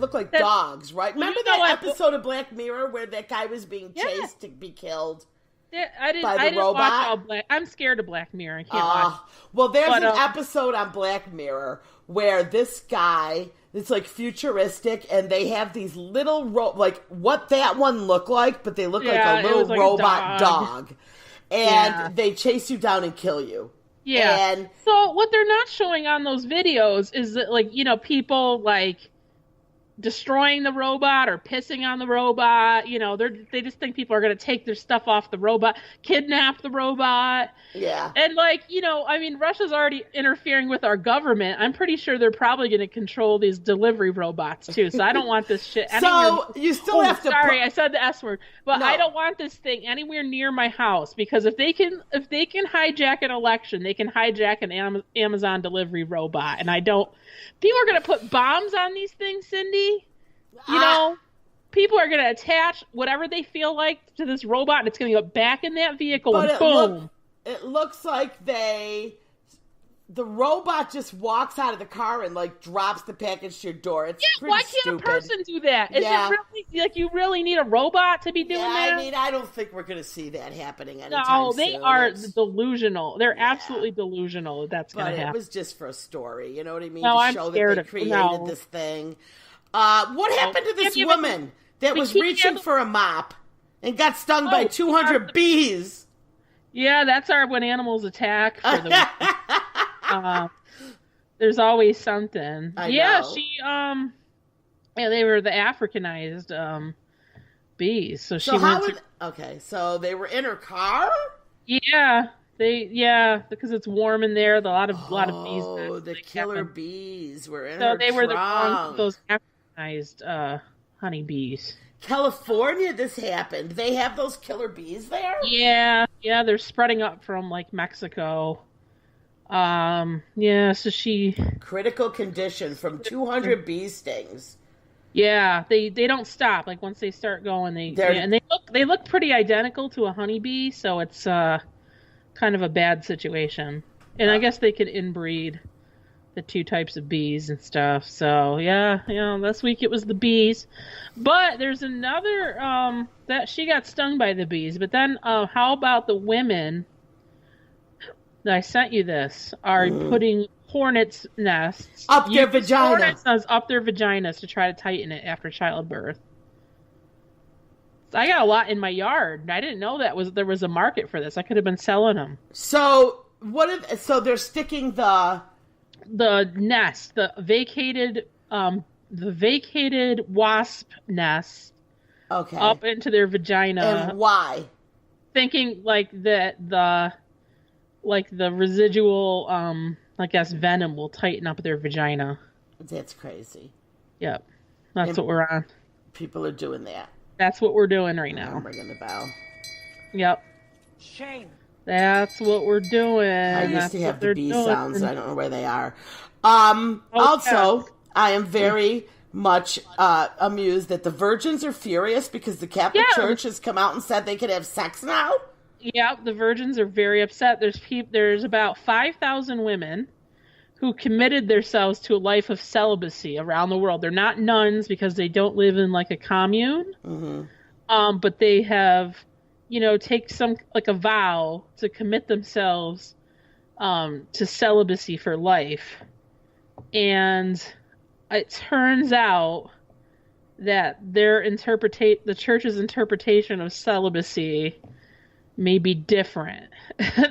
look like dogs, right? Remember that episode of Black Mirror where that guy was being chased to be killed? Yeah, I didn't robot? watch all Black. I'm scared of Black Mirror. I can't watch. Well, there's an episode on Black Mirror where this guy, it's like futuristic, and they have these little like what that one looked like, but they look like a little robot dog. And they chase you down and kill you. Yeah. And so what they're not showing on those videos is that, like, you know, people like destroying the robot or pissing on the robot. You know, they just think people are going to take their stuff off the robot, kidnap the robot. Yeah. And, like, you know, I mean, Russia's already interfering with our government. I'm pretty sure they're probably going to control these delivery robots too. So I don't want this shit anywhere. So you still have to. Sorry, I said the S word, but no. I don't want this thing anywhere near my house, because if they can hijack an election, they can hijack an Amazon delivery robot, and I don't. People are going to put bombs on these things, Cindy. You know, people are going to attach whatever they feel like to this robot, and it's going to go back in that vehicle, and boom. It looks like the robot just walks out of the car and, like, drops the package to your door. It's pretty why can't stupid. A person do that? Is it really, like, you really need a robot to be doing that? I mean, I don't think we're going to see that happening anytime soon. No, they are delusional. They're absolutely delusional that's going to happen. It was just for a story, you know what I mean? No, to show that they created this thing. What happened to this woman that was reaching for a mop and got stung by 200 bees? Yeah, that's when animals attack. For the there's always something. I know. She they were the Africanized bees. So she okay, so they were in her car? Yeah. Because it's warm in there. A lot of bees. Oh, the killer bees were in her trunk. So they were those Africanized honey bees. California, this happened. They have those killer bees there? Yeah, they're spreading up from, like, Mexico. So she... Critical condition from 200 bee stings. Yeah, they don't stop. Like, once they start going, and they look pretty identical to a honeybee, so it's kind of a bad situation. And I guess they could inbreed the two types of bees and stuff. So, this week it was the bees. But there's another, that she got stung by the bees. But then, how about the women, I sent you this, are putting hornets' nests up their vagina. Hornets' nests up their vaginas to try to tighten it after childbirth. I got a lot in my yard. I didn't know there was a market for this. I could have been selling them. So, so they're sticking the nest, the vacated wasp nest, up into their vagina. And why? Thinking like that the residual, I guess, venom will tighten up their vagina. That's crazy. Yep, that's what we're on. People are doing that. That's what we're doing right now. I'm ringing the bell. Yep. Shame. That's what we're doing. I used to have the bee sounds. I don't know where they are. I am very much amused that the virgins are furious because the Catholic Church has come out and said they could have sex now. Yeah, the virgins are very upset. There's about 5,000 women who committed themselves to a life of celibacy around the world. They're not nuns because they don't live in, like, a commune. Mm-hmm. But they have, take a vow to commit themselves to celibacy for life. And it turns out that the church's interpretation of celibacy may be different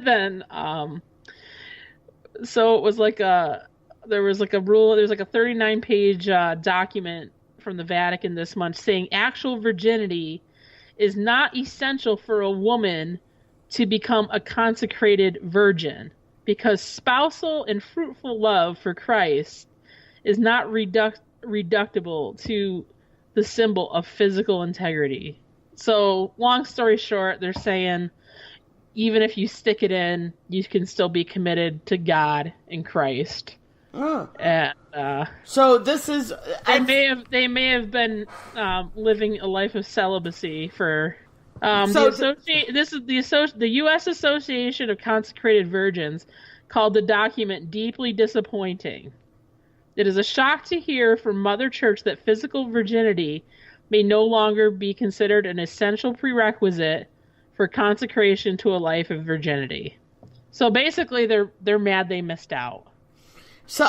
than, so it was there was a rule, there's like a 39-page document from the Vatican this month saying actual virginity is not essential for a woman to become a consecrated virgin, because spousal and fruitful love for Christ is not reducible to the symbol of physical integrity. So, long story short, they're saying even if you stick it in, you can still be committed to God and Christ. Oh. And so this is they may have been living a life of celibacy for the U.S. Association of Consecrated Virgins called the document deeply disappointing. It is a shock to hear from Mother Church that physical virginity may no longer be considered an essential prerequisite for consecration to a life of virginity. So basically, they're mad they missed out. So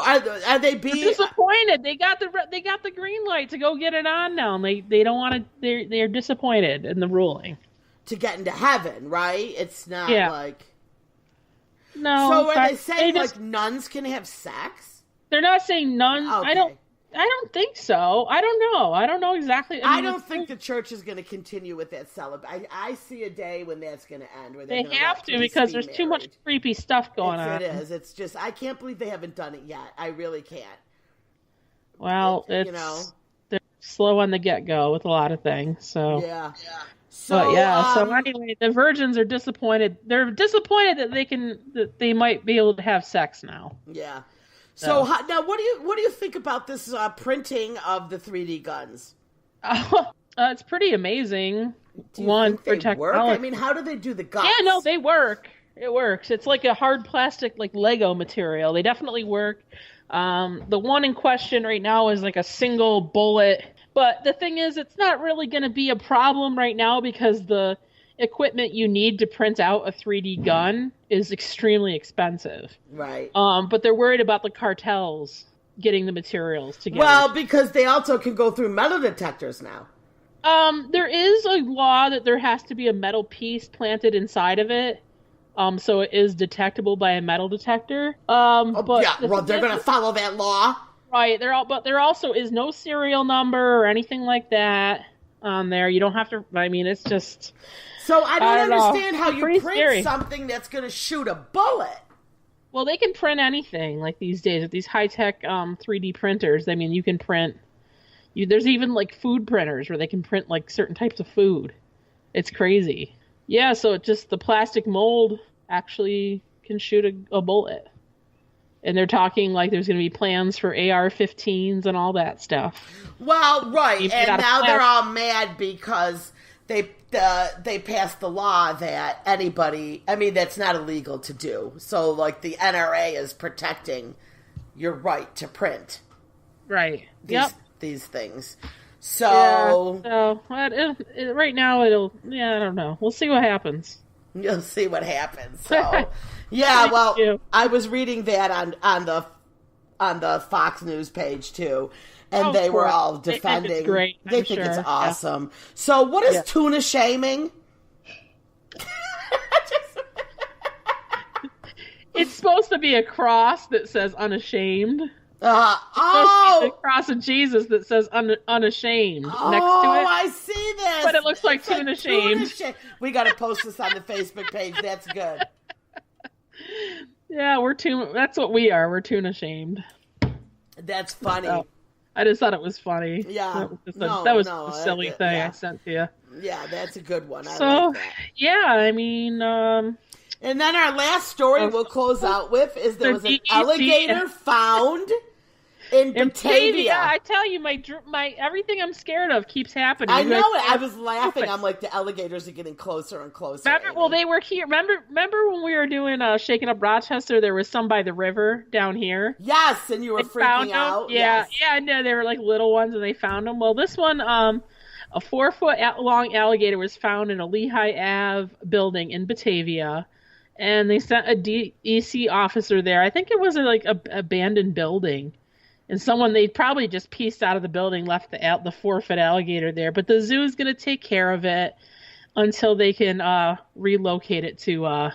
are they being They're disappointed? They got the green light to go get it on now, and they don't want to. They're disappointed in the ruling to get into heaven, right? It's not like no. So are they saying like nuns can have sex? They're not saying nuns. Okay. I don't think so. I don't know. I don't know exactly. I don't think the church is going to continue with that celibate. I see a day when that's going to end. Where they have to because there's too much creepy stuff going on. It is. It's just I can't believe they haven't done it yet. I really can't. Well, they're slow on the get-go with a lot of things. So yeah. So so anyway, the virgins are disappointed. They're disappointed that they might be able to have sex now. Yeah. So now, what do you think about this printing of the 3D guns? It's pretty amazing. Do you think they work? I mean, how do they do the guns? Yeah, no, they work. It works. It's like a hard plastic, like Lego material. They definitely work. The one in question right now is like a single bullet. But the thing is, it's not really going to be a problem right now because the equipment you need to print out a 3D gun is extremely expensive. Right. But they're worried about the cartels getting the materials together. Well, because they also can go through metal detectors now. There is a law that there has to be a metal piece planted inside of it. So it is detectable by a metal detector. But they're going to follow that law. Right. But there also is no serial number or anything like that on there. You don't have to. I mean, it's just. So I don't understand how you print scary. something that's going to shoot a bullet. Well, they can print anything like these days with these high-tech 3D printers. I mean, you can print. There's even like food printers where they can print like certain types of food. It's crazy. Yeah. So the plastic mold actually can shoot a bullet. And they're talking like there's going to be plans for AR-15s and all that stuff. Well, right, and now they're all mad because they passed the law that anybody, I mean, that's not illegal to do. So, like, the NRA is protecting your right to print. Right. These things. So... Yeah, so right now, I don't know. We'll see what happens. You'll see what happens. So, yeah, well, I was reading that on the Fox News page, too. And they were all defending. It's great. They think it's awesome. Yeah. So, what is tuna shaming? It's supposed to be a cross that says unashamed. The cross of Jesus that says unashamed next to it. Oh, I see this. But it looks like tuna shamed. We got to post this on the Facebook page. That's good. Yeah, that's what we are. We're tuna shamed. That's funny. So, I just thought it was funny. Yeah. That was a silly thing I sent to you. Yeah, that's a good one. I like that. Yeah, I mean... And then our last story we'll close out with is there was an alligator found in Batavia. I tell you, my everything I'm scared of keeps happening. I know it. I was laughing. I'm like, the alligators are getting closer and closer. They were here. Remember when we were doing Shaking Up Rochester? There was some by the river down here. Yes, and you were freaking out. Yeah, I know. They were like little ones, and they found them. Well, this one, a 4-foot long alligator was found in a Lehigh Ave building in Batavia. And they sent a DEC officer there. I think it was like a abandoned building. And they probably just pieced out of the building, left the 4-foot alligator there. But the zoo is going to take care of it until they can relocate it to a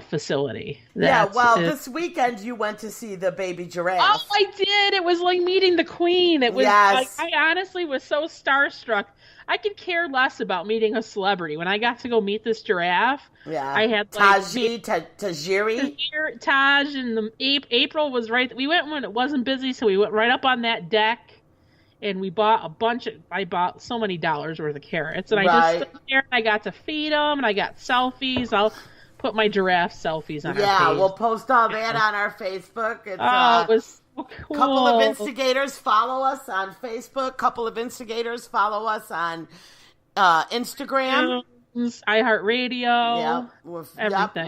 facility. This weekend you went to see the baby giraffe. Oh, I did. It was like meeting the queen. It was I honestly was so starstruck. I could care less about meeting a celebrity. When I got to go meet this giraffe, I had Tajiri. Taj, and April was right. We went when it wasn't busy, so we went right up on that deck, and we bought I bought so many dollars worth of carrots, and I just stood there and I got to feed them, and I got selfies. I'll put my giraffe selfies on our page. Yeah, we'll post all that on our Facebook. It was so cool. Couple of instigators follow us on Facebook. Couple of instigators follow us on Instagram. iTunes, iHeartRadio, everything.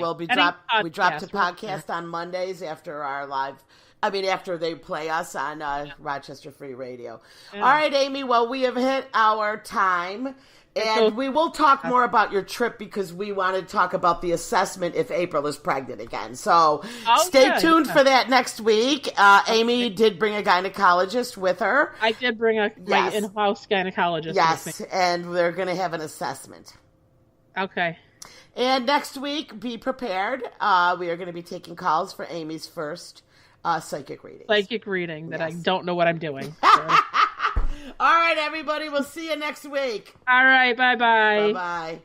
We drop the podcast on Mondays after our live. I mean, after they play us on Rochester Free Radio. Yeah. All right, Amy. Well, we have hit our time. And we will talk more about your trip because we want to talk about the assessment if April is pregnant again. So stay tuned for that next week. Amy did bring a gynecologist with her. I did bring my in-house gynecologist with me. And we're going to have an assessment. Okay. And next week, be prepared. We are going to be taking calls for Amy's first psychic reading. Psychic reading that I don't know what I'm doing. So. All right, everybody. We'll see you next week. All right. Bye-bye. Bye-bye.